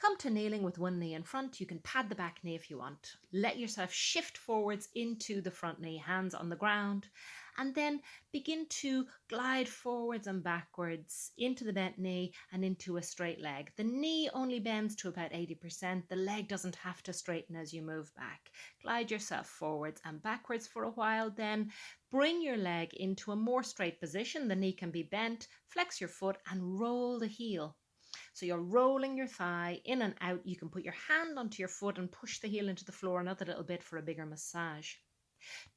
Come to kneeling with one knee in front. You can pad the back knee if you want. Let yourself shift forwards into the front knee, hands on the ground, and then begin to glide forwards and backwards into the bent knee and into a straight leg. The knee only bends to about 80%. The leg doesn't have to straighten as you move back. Glide yourself forwards and backwards for a while, then bring your leg into a more straight position. The knee can be bent. Flex your foot and roll the heel. So you're rolling your thigh in and out. You can put your hand onto your foot and push the heel into the floor another little bit for a bigger massage.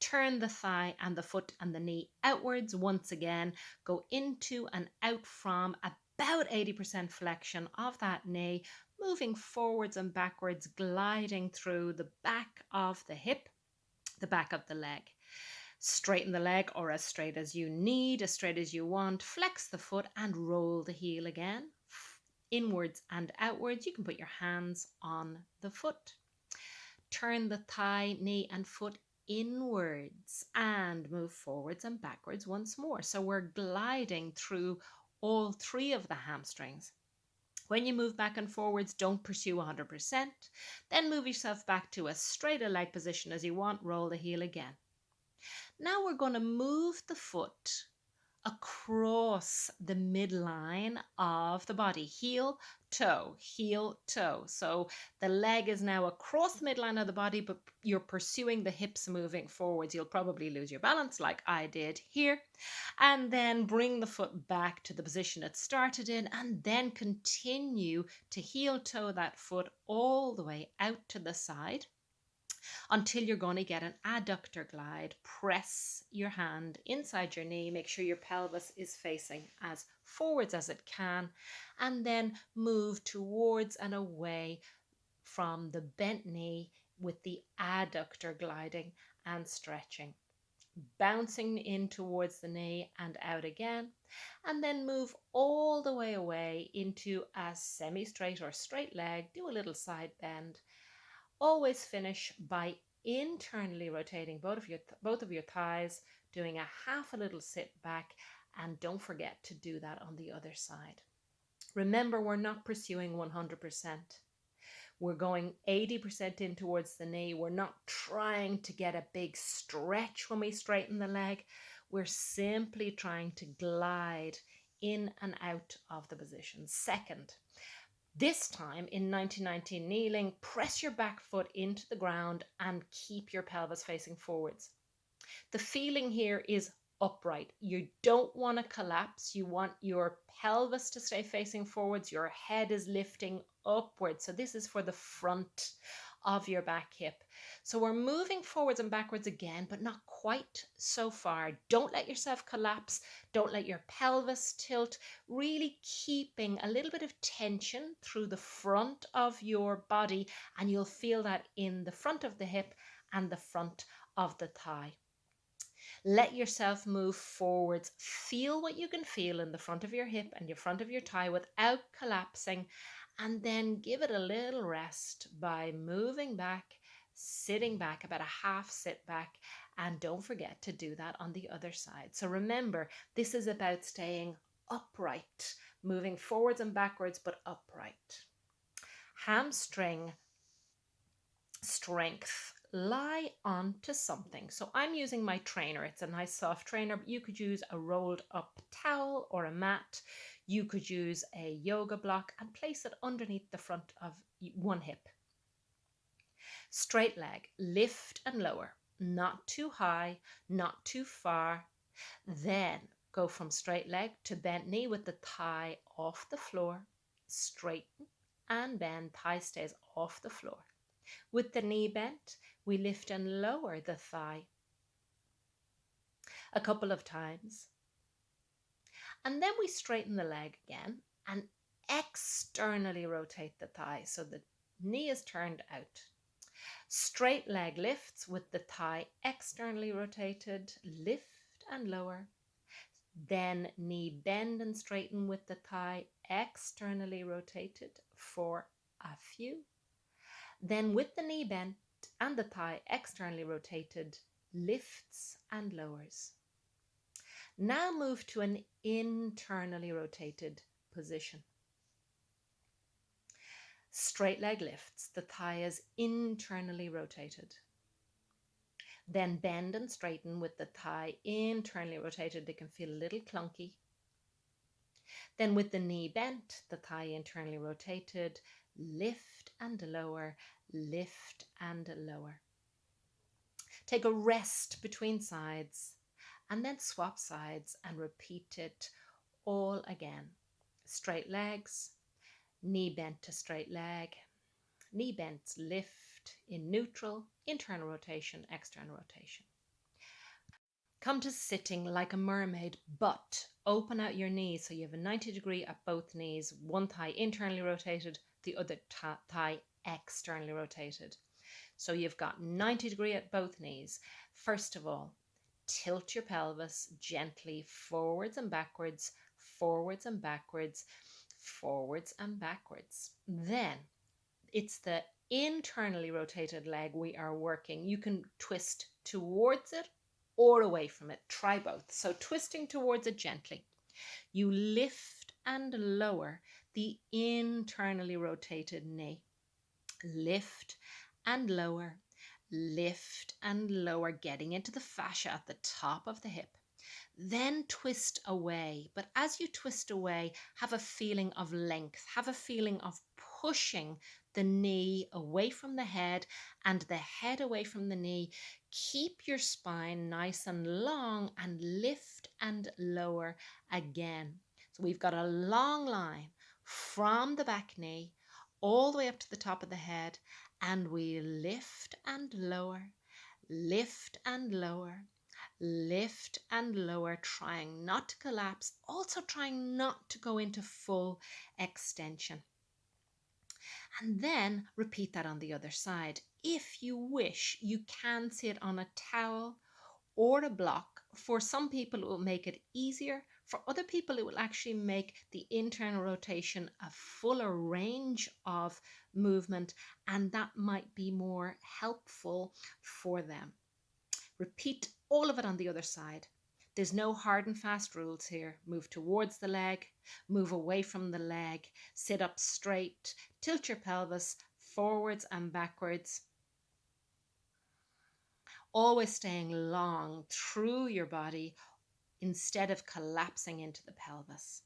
Turn the thigh and the foot and the knee outwards once again. Go into and out from about 80% flexion of that knee, moving forwards and backwards, gliding through the back of the hip, the back of the leg. Straighten the leg, or as straight as you need, as straight as you want. Flex the foot and roll the heel again. Inwards and outwards. You can put your hands on the foot. Turn the thigh, knee and foot inwards and move forwards and backwards once more. So we're gliding through all three of the hamstrings. When you move back and forwards, don't pursue 100%. Then move yourself back to as straight a leg position as you want. Roll the heel again. Now we're going to move the foot across the midline of the body, heel, toe. So the leg is now across the midline of the body, but you're pursuing the hips moving forwards. You'll probably lose your balance like I did here. And then bring the foot back to the position it started in, and then continue to heel toe that foot all the way out to the side until you're going to get an adductor glide. Press your hand inside your knee. Make sure your pelvis is facing as forwards as it can, and then move towards and away from the bent knee with the adductor gliding and stretching. Bouncing in towards the knee and out again, and then move all the way away into a semi-straight or straight leg. Do a little side bend. Always finish by internally rotating both of your thighs, doing a half a little sit back, and don't forget to do that on the other side. Remember, we're not pursuing 100%. We're going 80% in towards the knee. We're not trying to get a big stretch when we straighten the leg. We're simply trying to glide in and out of the position. Second, this time in 1919 kneeling, press your back foot into the ground and keep your pelvis facing forwards. The feeling here is upright. You don't want to collapse. You want your pelvis to stay facing forwards. Your head is lifting upwards. So this is for the front of your back hip. So we're moving forwards and backwards again, but not quite so far. Don't let yourself collapse. Don't let your pelvis tilt. Really keeping a little bit of tension through the front of your body, and you'll feel that in the front of the hip and the front of the thigh. Let yourself move forwards. Feel what you can feel in the front of your hip and your front of your thigh without collapsing, and then give it a little rest by moving back, sitting back, about a half sit back, and don't forget to do that on the other side. So remember, this is about staying upright, moving forwards and backwards, but upright. Hamstring strength. Lie onto something. So I'm using my trainer. It's a nice soft trainer, but you could use a rolled up towel or a mat. You could use a yoga block and place it underneath the front of one hip. Straight leg, lift and lower, not too high, not too far. Then go from straight leg to bent knee with the thigh off the floor. Straighten and bend, thigh stays off the floor. With the knee bent, we lift and lower the thigh a couple of times. And then we straighten the leg again and externally rotate the thigh so the knee is turned out. Straight leg lifts with the thigh externally rotated, lift and lower. Then knee bend and straighten with the thigh externally rotated for a few. Then with the knee bent and the thigh externally rotated, lifts and lowers. Now move to an internally rotated position. Straight leg lifts, the thigh is internally rotated. Then bend and straighten with the thigh internally rotated. They can feel a little clunky. Then with the knee bent, the thigh internally rotated, lift and lower, lift and lower. Take a rest between sides and then swap sides and repeat it all again. Straight legs, knee bent to straight leg, knee bent, lift in neutral, internal rotation, external rotation. Come to sitting like a mermaid, but open out your knees so you have a 90-degree at both knees, one thigh internally rotated, the other thigh externally rotated. So you've got 90-degree at both knees. First of all, tilt your pelvis gently forwards and backwards, forwards and backwards, forwards and backwards. Then it's the internally rotated leg we are working. You can twist towards it or away from it. Try both. So twisting towards it gently. You lift and lower the internally rotated knee. Lift and lower, lift and lower, getting into the fascia at the top of the hip. Then twist away. But as you twist away, have a feeling of length, have a feeling of pushing the knee away from the head and the head away from the knee. Keep your spine nice and long and lift and lower again. So we've got a long line from the back knee all the way up to the top of the head, and we lift and lower, lift and lower, lift and lower, trying not to collapse, also trying not to go into full extension. And then repeat that on the other side. If you wish, you can sit on a towel or a block. For some people, it will make it easier. For other people, it will actually make the internal rotation a fuller range of movement, and that might be more helpful for them. Repeat all of it on the other side. There's no hard and fast rules here. Move towards the leg, move away from the leg, sit up straight, tilt your pelvis forwards and backwards. Always staying long through your body instead of collapsing into the pelvis.